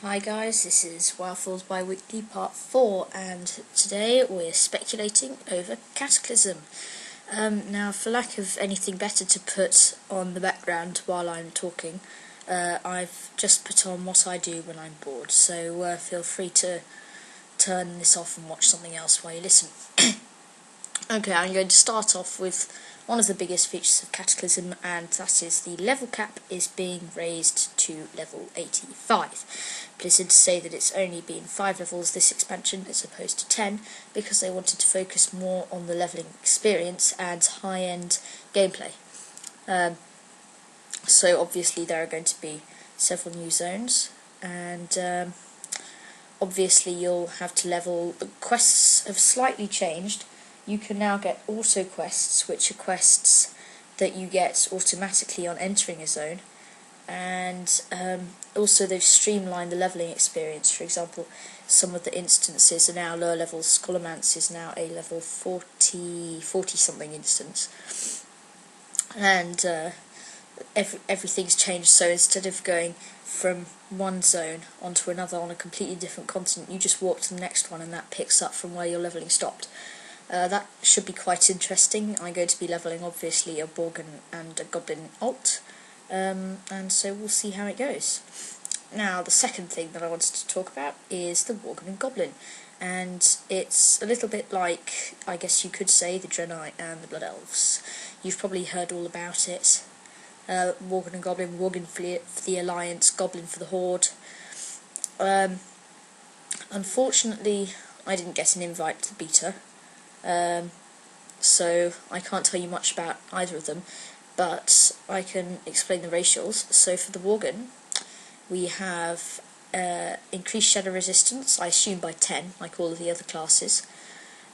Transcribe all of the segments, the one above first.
Hi guys, this is WoWFilms Bi-Weekly Part 4, and today we're speculating over Cataclysm. Now, for lack of anything better to put on the background while I'm talking, I've just put on what I do when I'm bored, so feel free to turn this off and watch something else while you listen. Okay, I'm going to start off with one of the biggest features of Cataclysm, and that is the level cap is being raised to level 85. Blizzard say that it's only been 5 levels this expansion as opposed to 10, because they wanted to focus more on the leveling experience and high-end gameplay. So obviously there are going to be several new zones, and obviously you'll have to level. The quests have slightly changed. You can now get auto quests, which are quests that you get automatically on entering a zone, and also they've streamlined the leveling experience. For example, some of the instances are now lower level. Scholarmance is now a level 40 something instance, and everything's changed. So instead of going from one zone onto another on a completely different continent, you just walk to the next one and that picks up from where your leveling stopped. That should be quite interesting. I'm going to be leveling obviously a Borgin and a Goblin alt, and so we'll see how it goes. Now, the second thing that I wanted to talk about is the Worgen and Goblin, and it's a little bit like, I guess you could say, the Draenei and the Blood Elves. You've probably heard all about it. Worgen and Goblin, Worgen for the Alliance, Goblin for the Horde. Unfortunately, I didn't get an invite to the beta, so I can't tell you much about either of them, but I can explain the racials. So for the Worgen, we have increased shadow resistance, I assume by 10, like all of the other classes.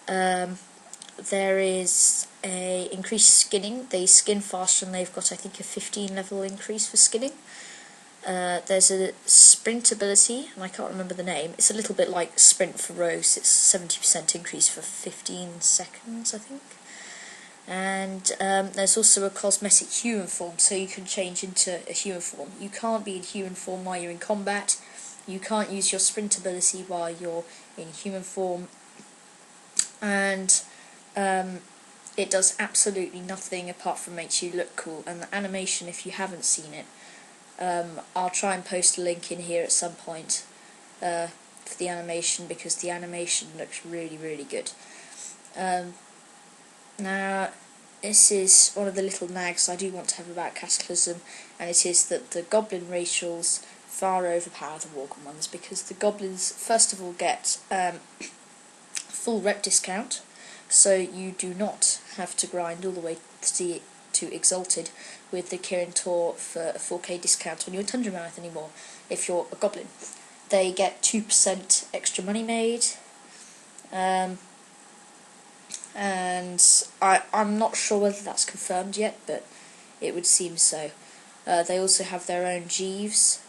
There is a increased skinning. They skin faster, and they've got, I think, a 15 level increase for skinning. There's a sprint ability, and I can't remember the name. It's a little bit like sprint for rogues. It's 70% increase for 15 seconds, I think. And there's also a cosmetic human form, so you can change into a human form. You can't be in human form while you're in combat. You can't use your sprint ability while you're in human form. And it does absolutely nothing apart from makes you look cool. And the animation, if you haven't seen it, I'll try and post a link in here at some point for the animation, because the animation looks really, really good. Now, this is one of the little nags I do want to have about Cataclysm, and it is that the Goblin racials far overpower the Worgen ones, because the Goblins, first of all, get full rep discount, so you do not have to grind all the way to Exalted with the Kirin Tor for a 4k discount on your Tundra Mammoth anymore if you're a Goblin. They get 2% extra money made, and I'm not sure whether that's confirmed yet, but it would seem so. They also have their own Jeeves,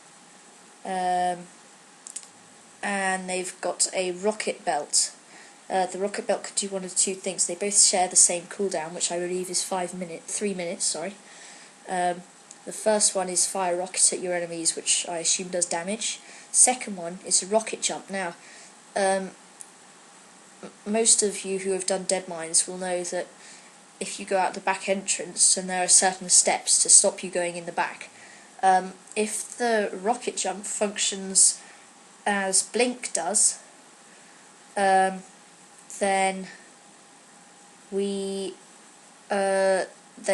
and they've got a rocket belt. The rocket belt could do one of two things. They both share the same cooldown, which I believe is 3 minutes, sorry. The first one is fire rocket at your enemies, which I assume does damage. Second one is a rocket jump. Now, most of you who have done Dead Mines will know that if you go out the back entrance, and there are certain steps to stop you going in the back, if the rocket jump functions as Blink does, then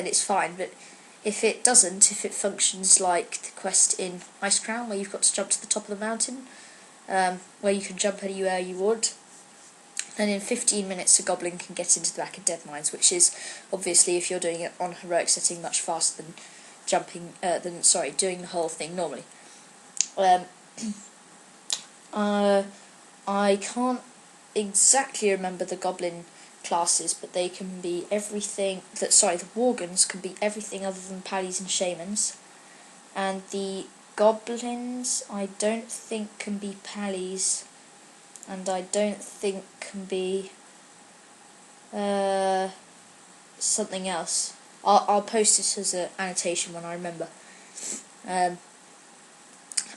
it's fine. But if it doesn't, if it functions like the quest in Ice Crown, where you've got to jump to the top of the mountain, where you can jump anywhere you would, then in 15 minutes a Goblin can get into the back of Dead Mines, which is obviously, if you're doing it on heroic setting, much faster than doing the whole thing normally. I can't exactly remember the Goblin classes, but they can be everything the Worgens can be everything other than Pallies and Shamans, and the Goblins I don't think can be Pallies, and I don't think can be something else. I'll post it as an annotation when I remember.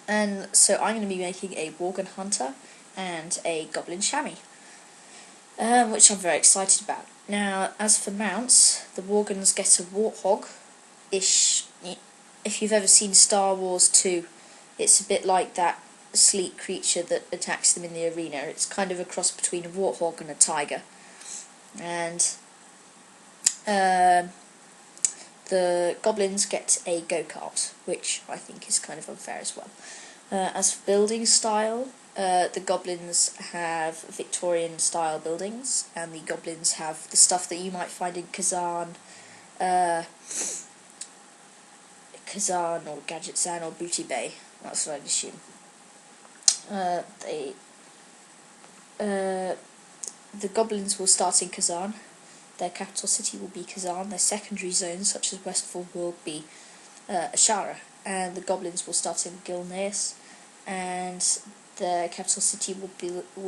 And so I'm going to be making a Worgen Hunter and a Goblin Chamois, which I'm very excited about. Now, as for mounts, the Worgens get a Warthog-ish. If you've ever seen Star Wars 2, it's a bit like that sleek creature that attacks them in the arena. It's kind of a cross between a Warthog and a Tiger. And the Goblins get a Go-Kart, which I think is kind of unfair as well. As for building style, the Goblins have Victorian-style buildings, and the Goblins have the stuff that you might find in Kazan or Gadgetzan or Booty Bay. That's what I'd assume. The Goblins will start in Kazan. Their capital city will be Kazan. Their secondary zones, such as Westfall, will be Ashara. And the Goblins will start in Gilneas, and their capital city will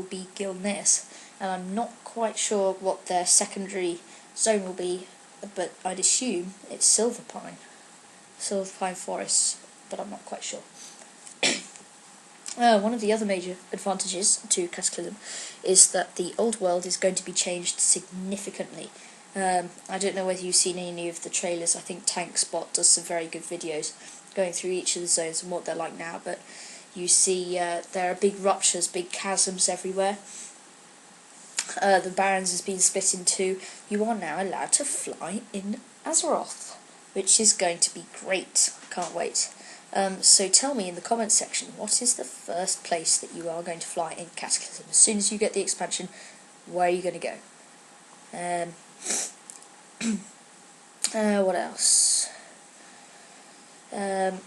be Gilneas. And I'm not quite sure what their secondary zone will be, but I'd assume it's Silver Pine Forest, but I'm not quite sure. One of the other major advantages to Cataclysm is that the old world is going to be changed significantly. I don't know whether you've seen any of the trailers. I think TankSpot does some very good videos going through each of the zones and what they're like now, but you see there are big ruptures, big chasms everywhere. The Barrens has been split in two. You are now allowed to fly in Azeroth, which is going to be great. I can't wait. So tell me in the comments section, what is the first place that you are going to fly in Cataclysm? As soon as you get the expansion, where are you going to go? What else?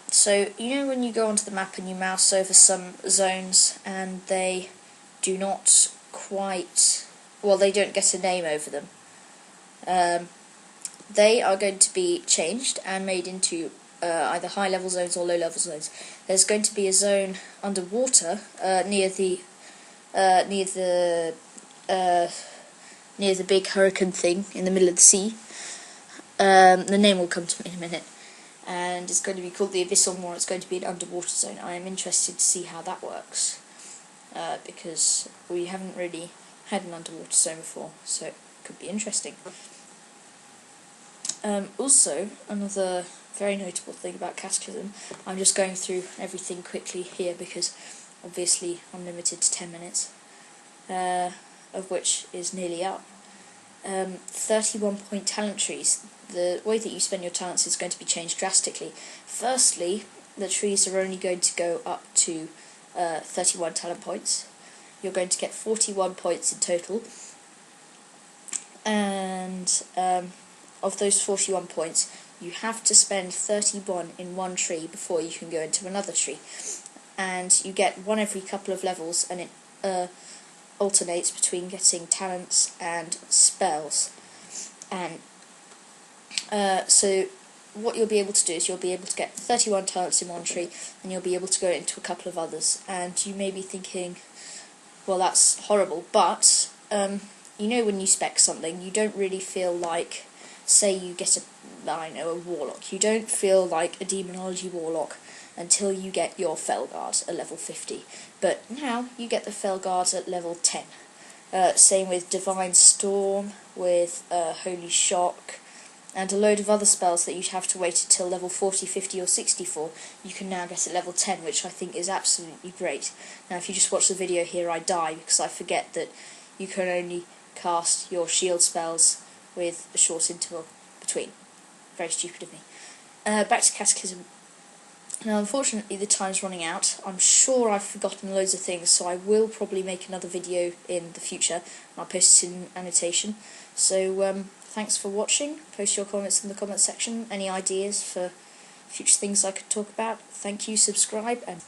So, you know when you go onto the map and you mouse over some zones and they do not quite... well, they don't get a name over them. They are going to be changed and made into either high-level zones or low-level zones. There's going to be a zone underwater near the big hurricane thing in the middle of the sea. The name will come to me in a minute. And it's going to be called the Abyssal Moor. It's going to be an underwater zone. I am interested to see how that works, because we haven't really had an underwater zone before, so it could be interesting. Also, another very notable thing about Cataclysm, I'm just going through everything quickly here because obviously I'm limited to 10 minutes, of which is nearly up. 31-point talent trees. The way that you spend your talents is going to be changed drastically. Firstly, the trees are only going to go up to 31 talent points. You're going to get 41 points in total, and of those 41 points, you have to spend 31 in one tree before you can go into another tree. And you get one every couple of levels, and it alternates between getting talents and spells. And so what you'll be able to do is you'll be able to get 31 talents in one tree, and you'll be able to go into a couple of others. And you may be thinking, well, that's horrible, but you know when you spec something, you don't really feel like, say you get a warlock, you don't feel like a demonology warlock until you get your Felguard at level 50. But now you get the Felguard at level 10. Same with Divine Storm, with Holy Shock, and a load of other spells that you'd have to wait until level 40, 50 or 60 for, you can now get at level 10, which I think is absolutely great. Now if you just watch the video here, I die because I forget that you can only cast your shield spells with a short interval between. Very stupid of me. Back to Cataclysm. Now unfortunately the time's running out. I'm sure I've forgotten loads of things, so I will probably make another video in the future, and I'll post it in annotation. So thanks for watching. Post your comments in the comment section. Any ideas for future things I could talk about? Thank you, subscribe, and